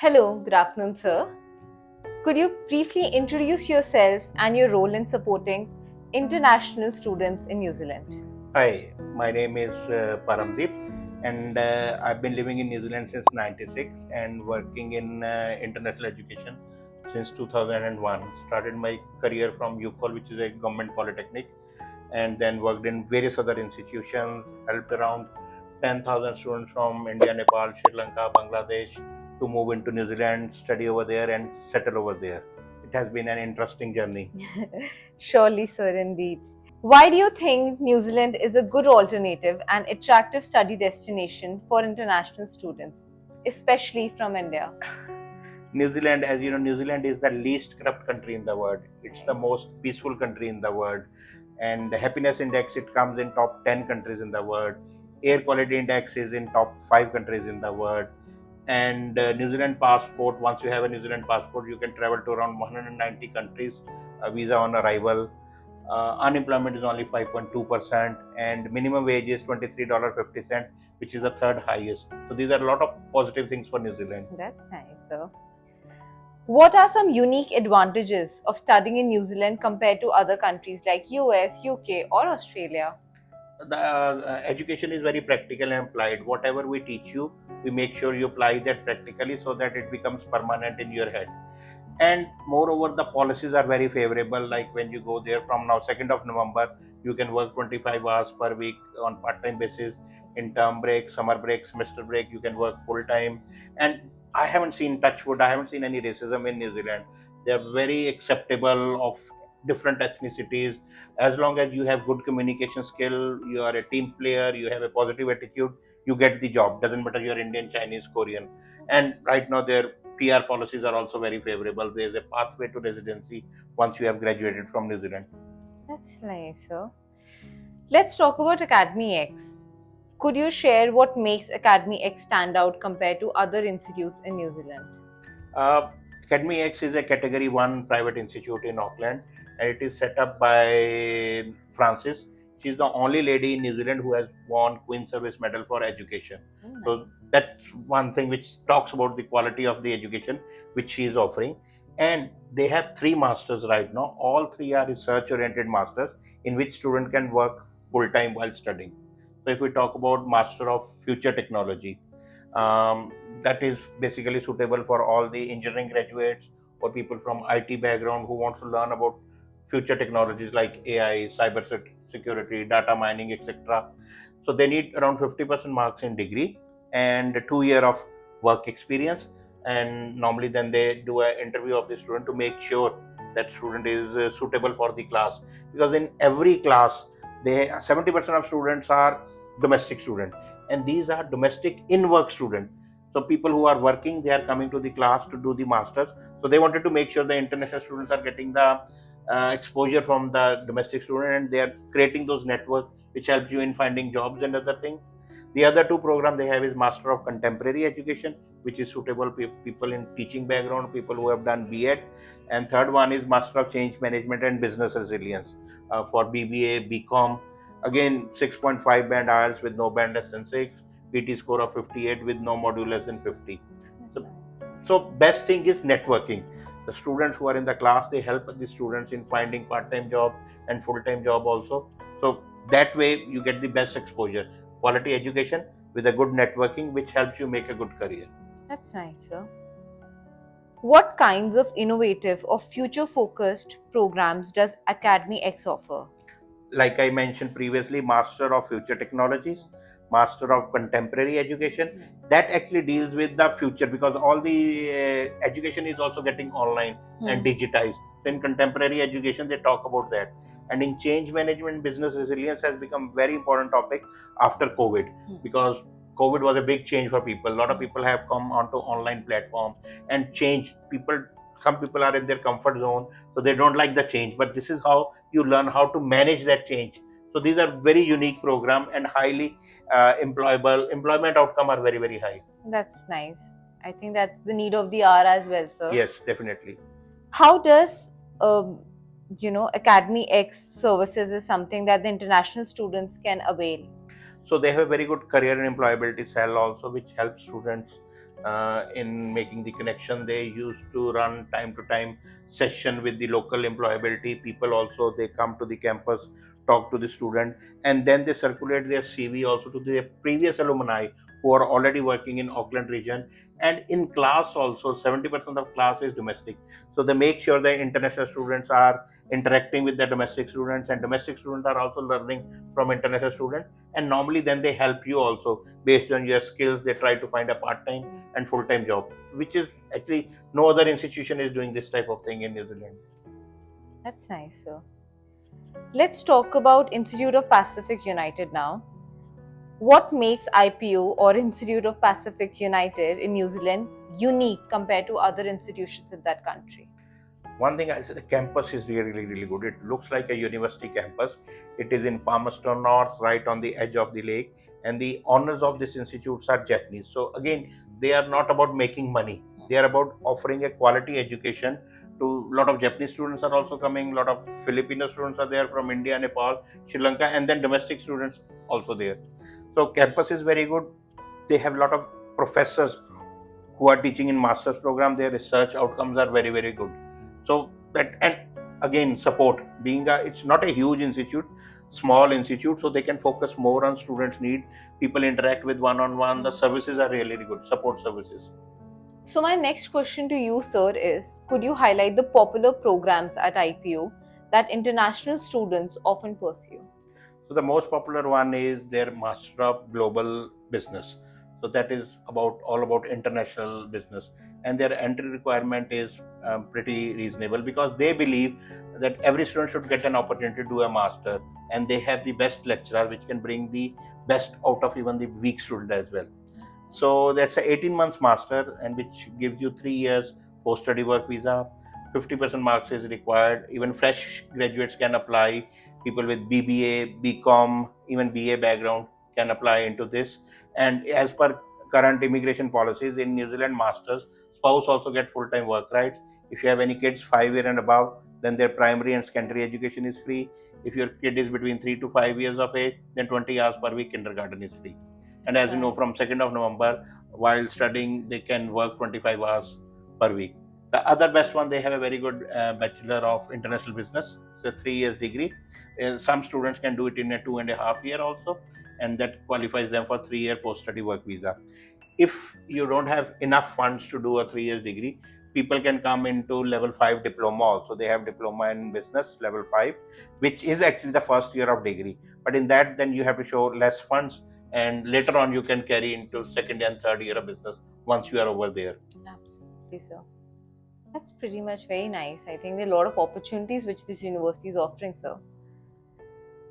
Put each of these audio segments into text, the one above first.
Hello, good afternoon, sir. Could you briefly introduce yourself and your role in supporting international students in New Zealand? Hi, my name is Paramdeep, and I've been living in New Zealand since '96 and working in international education since 2001. Started my career from UCOL, which is a government polytechnic, and then worked in various other institutions. Helped around 10,000 students from India, Nepal, Sri Lanka, Bangladesh to move into New Zealand, study over there, and settle over there. It has been an interesting journey. Surely, sir, indeed. Why do you think New Zealand is a good alternative and attractive study destination for international students, especially from India? New Zealand, as you know, New Zealand is the least corrupt country in the world. It's the most peaceful country in the world. And the happiness index, it comes in top 10 countries in the world. Air quality index is in top 5 countries in the world. And New Zealand passport, once you have a New Zealand passport, you can travel to around 190 countries, visa on arrival. Unemployment is only 5.2%, and minimum wage is $23.50, which is the third highest. So these are a lot of positive things for New Zealand. That's nice, sir. What are some unique advantages of studying in New Zealand compared to other countries like US, UK, or Australia? The education is very practical and applied. Whatever we teach you, we make sure you apply that practically so that it becomes permanent in your head. And moreover, the policies are very favorable. Like when you go there from now, 2nd of November, you can work 25 hours per week on part-time basis. In term break, summer break, semester break, you can work full time. And I haven't seen, touch wood, I haven't seen any racism in New Zealand. They are very acceptable of different ethnicities. As long as you have good communication skill, you are a team player, you have a positive attitude, you get the job. Doesn't matter you're Indian, Chinese, Korean. And right now their PR policies are also very favorable. There is a pathway to residency once you have graduated from New Zealand. That's nice, sir. Let's talk about AcademyEX. Could you share what makes AcademyEX stand out compared to other institutes in New Zealand? Uh, AcademyEX is a Category 1 private institute in Auckland, and it is set up by Frances. She's the only lady in New Zealand who has won Queen Service Medal for education. So that's one thing which talks about the quality of the education which she is offering. And they have three masters right now. All three are research-oriented masters in which student can work full-time while studying. So if we talk about Master of Future Technology, that is basically suitable for all the engineering graduates or people from IT background who wants to learn about future technologies like AI, cyber security, data mining, etc. So they need around 50% marks in degree and 2 year of work experience. And normally then they do an interview of the student to make sure that student is suitable for the class, because in every class they 70% of students are domestic students, and these are domestic in work students. So people who are working, they are coming to the class to do the masters. So they wanted to make sure the international students are getting the exposure from the domestic student, and they are creating those networks which helps you in finding jobs and other things. The other two programs they have is Master of Contemporary Education, which is suitable people in teaching background, people who have done B.Ed, and third one is Master of Change Management and Business Resilience for BBA, BCom. Again, 6.5 band IELTS with no band less than 6, PT score of 58 with no module less than 50. So, so best thing is networking. The students who are in the class, they help the students in finding part-time job and full-time job also. So that way you get the best exposure, quality education with a good networking, which helps you make a good career. That's nice, sir. What kinds of innovative or future focused programs does AcademyEX offer? Like I mentioned previously, Master of Future Technologies, Master of Contemporary Education, that actually deals with the future, because all the education is also getting online and digitized. So in contemporary education, they talk about that. And in change management, business resilience has become very important topic after COVID, because COVID was a big change for people. A lot of people have come onto online platform and change. Some people are in their comfort zone, so they don't like the change. But this is how you learn how to manage that change. So these are very unique program and highly employable. Employment outcome are very, very high. That's nice. I think that's the need of the hour as well, sir. Yes, definitely. How does AcademyEX services is something that the international students can avail? So they have a very good career and employability cell also, which helps students in making the connection. They used to run time to time session with the local employability people also. They come to the campus, talk to the student, and then they circulate their CV also to their previous alumni who are already working in Auckland region. And in class also, 70% of class is domestic. So they make sure the international students are interacting with the domestic students, and domestic students are also learning from international students. And normally then they help you also based on your skills. They try to find a part-time and full-time job, which is actually no other institution is doing this type of thing in New Zealand. That's nice, sir. Let's talk about Institute of Pacific United now. What makes IPU or Institute of Pacific United in New Zealand unique compared to other institutions in that country? One thing I said, the campus is really good. It looks like a university campus. It is in Palmerston North, right on the edge of the lake, and the owners of these institutes are Japanese. So again, they are not about making money. They are about offering a quality education to a lot of Japanese students are also coming. A lot of Filipino students are there from India, Nepal, Sri Lanka, and then domestic students also there. So campus is very good. They have a lot of professors who are teaching in master's program. Their research outcomes are very good. So that, and again, support being it's not a huge institute, small institute, so they can focus more on students need. People interact with one-on-one. The services are really good, support services. So my next question to you, sir, is could you highlight the popular programs at IPU that international students often pursue? So the most popular one is their Master of Global Business. So that is about all about international business, and their entry requirement is pretty reasonable because they believe that every student should get an opportunity to do a master, and they have the best lecturer which can bring the best out of even the weak student as well. So that's a 18 months master, and which gives you 3 years post study work visa. 50% marks is required. Even fresh graduates can apply. People with BBA, BCom, even BA background can apply into this. And as per current immigration policies in New Zealand, masters spouse also get full time work rights. If you have any kids 5 year and above, then their primary and secondary education is free. If your kid is between 3 to 5 years of age, then 20 hours per week kindergarten is free. And as you know, from 2nd of November, while studying, they can work 25 hours per week. The other best one, they have a very good Bachelor of International Business. It's a 3 years degree. Some students can do it in a 2.5 year also, and that qualifies them for 3 year post study work visa. If you don't have enough funds to do a 3 years degree, people can come into level 5 diploma also. They have diploma in business level 5, which is actually the first year of degree. But in that, then you have to show less funds, and later on you can carry into second and third year of business once you are over there. Absolutely, sir. That's pretty much very nice. I think there are a lot of opportunities which this university is offering, sir.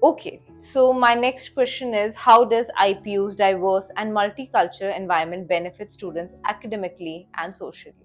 Okay, so my next question is how does IPU's diverse and multicultural environment benefit students academically and socially?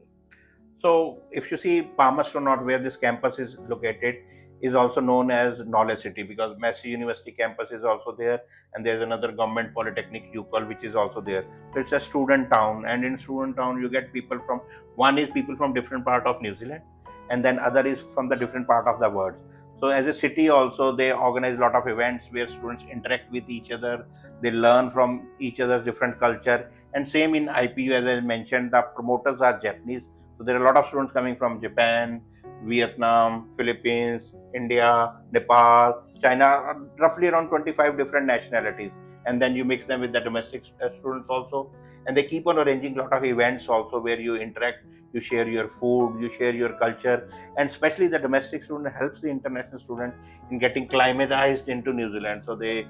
So, if you see Palmerston North, where this campus is located, is also known as Knowledge City because Massey University campus is also there, and there's another government polytechnic UCOL which is also there. So it's a student town, and in student town you get people from, one is people from different part of New Zealand, and then other is from the different part of the world. So as a city also they organize a lot of events where students interact with each other, they learn from each other's different culture, and same in IPU. As I mentioned, the promoters are Japanese, so there are a lot of students coming from Japan, Vietnam, Philippines, India, Nepal, China, roughly around 25 different nationalities. And then you mix them with the domestic students also. And they keep on arranging a lot of events also where you interact, you share your food, you share your culture. And especially the domestic student helps the international student in getting climatized into New Zealand. So they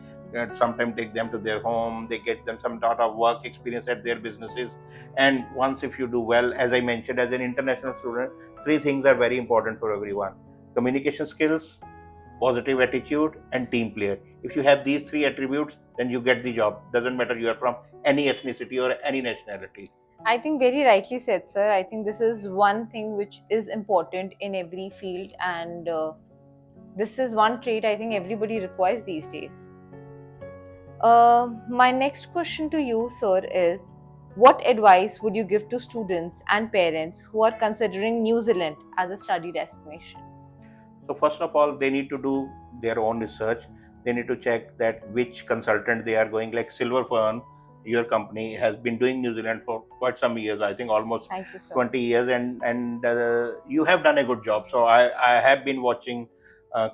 sometimes take them to their home, they get them some sort of work experience at their businesses. And once if you do well, as I mentioned, as an international student, three things are very important for everyone: communication skills, positive attitude, and team player. If you have these three attributes, then you get the job. Doesn't matter you are from any ethnicity or any nationality. I think very rightly said, sir. I think this is one thing which is important in every field, and this is one trait I think everybody requires these days. My next question to you, sir, is what advice would you give to students and parents who are considering New Zealand as a study destination? So first of all, they need to do their own research. They need to check that which consultant they are going, like Silver Fern. your company has been doing New Zealand for quite some years. I think almost Thank you, sir. 20 years, and you have done a good job. So I have been watching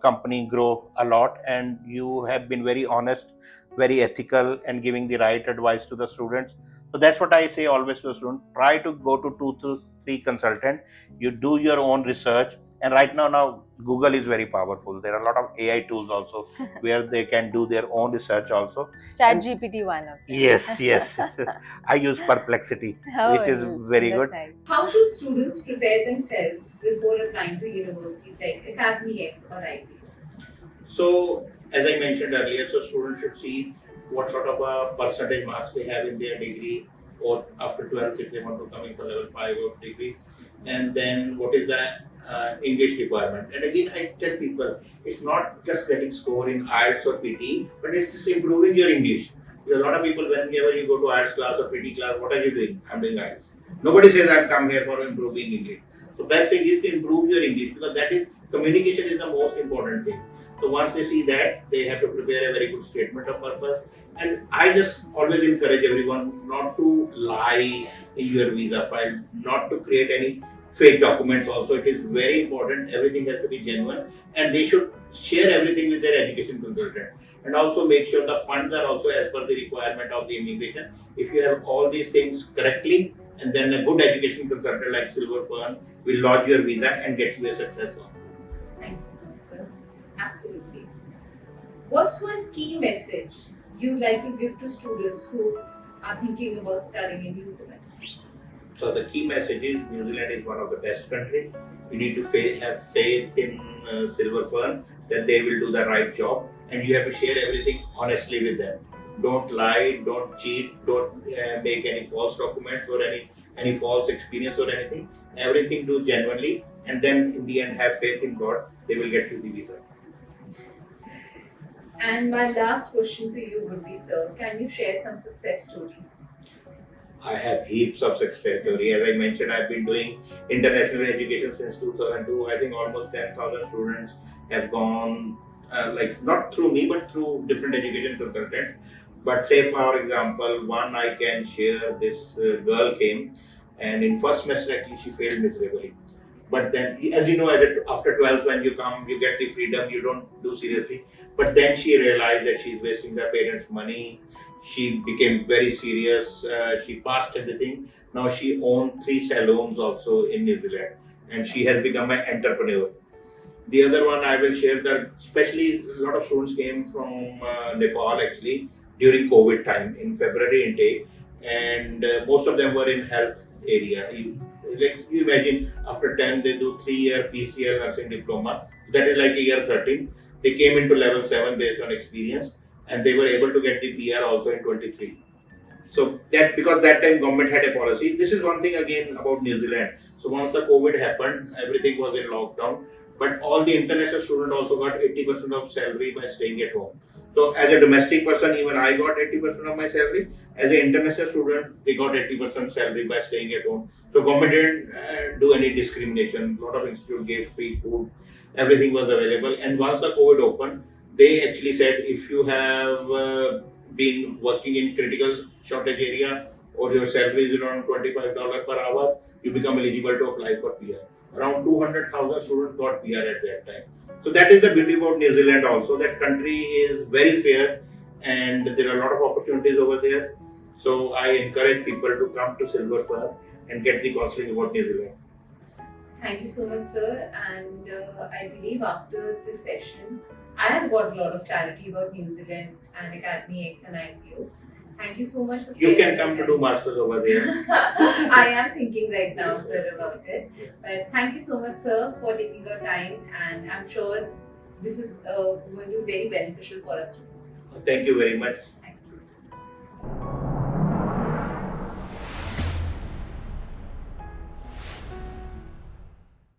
company grow a lot, and you have been very honest, very ethical, and giving the right advice to the students. So that's what I say always to the student: try to go to 2 to 3 consultant. You do your own research, and right now Google is very powerful. There are a lot of AI tools also where they can do their own research also. Chat And GPT, one of them. yes. I use Perplexity, which is very that's good. nice. How should students prepare themselves before applying to universities like AcademyEX or IPU? So, as I mentioned earlier, so students should see what sort of a percentage marks they have in their degree, or after 12th if they want to come in for level 5 of degree, and then what is the English requirement. And again, I tell people it's not just getting score in IELTS or PT, but it's just improving your English. Because a lot of people, whenever you go to IELTS class or PT class, what are you doing? I'm doing IELTS. Nobody says I've come here for improving English. So best thing is to improve your English, because that is communication is the most important thing. So once they see that, they have to prepare a very good statement of purpose. And I just always encourage everyone not to lie in your visa file, not to create any fake documents also. It is very important. Everything has to be genuine, and they should share everything with their education consultant. And also make sure the funds are also as per the requirement of the immigration. If you have all these things correctly, and then a good education consultant like Silver Fern will lodge your visa and get you a successor. Thank you so much, sir. Absolutely. What's one key message you'd like to give to students who are thinking about studying in New Zealand? So the key message is New Zealand is one of the best countries. You need to have faith in Silver Fern that they will do the right job, and you have to share everything honestly with them. Don't lie, don't cheat, don't make any false documents or any false experience or anything. Everything do genuinely, and then in the end have faith in God. They will get you the visa. And my last question to you would be, sir, can you share some success stories? I have heaps of success story. As I mentioned, I've been doing international education since 2002. I think almost 10,000 students have gone, like not through me, but through different education consultants. But say, for example, one I can share. This girl came, and in first semester actually she failed miserably. But then, as you know, after 12th, when you come, you get the freedom, you don't do seriously. But then she realized that she's wasting their parents' money. She became very serious. She passed everything. Now she owns 3 salons also in New Zealand, and she has become an entrepreneur. The other one I will share that, especially a lot of students came from Nepal actually during COVID time in February intake, and most of them were in health area. You imagine after 10 they do 3 year PCL nursing diploma. That is like a year 13. They came into level 7 based on experience, and they were able to get the PR also in 23. So that, because that time government had a policy. This is one thing again about New Zealand. So once the COVID happened, everything was in lockdown. But all the international students also got 80% of salary by staying at home. So as a domestic person, even I got 80% of my salary. As an international student, they got 80% salary by staying at home. So government didn't do any discrimination. A lot of institutes gave free food. Everything was available. And once the COVID opened, they actually said if you have been working in critical shortage area or your salary is around $25 per hour, you become eligible to apply for PR. Around 200,000 students got PR at that time. So that is the beauty about New Zealand also. That country is very fair, and there are a lot of opportunities over there. So I encourage people to come to Silver Fern and get the counseling about New Zealand. Thank you so much, sir. And I believe after this session, I have got a lot of clarity about New Zealand and AcademyEX and IPU. Thank you so much for You sparing can come to time. do masters over there. I am thinking right now, sir, about it. But thank you so much, sir, for taking your time. And I'm sure this is going to be very beneficial for us to. Thank you very much.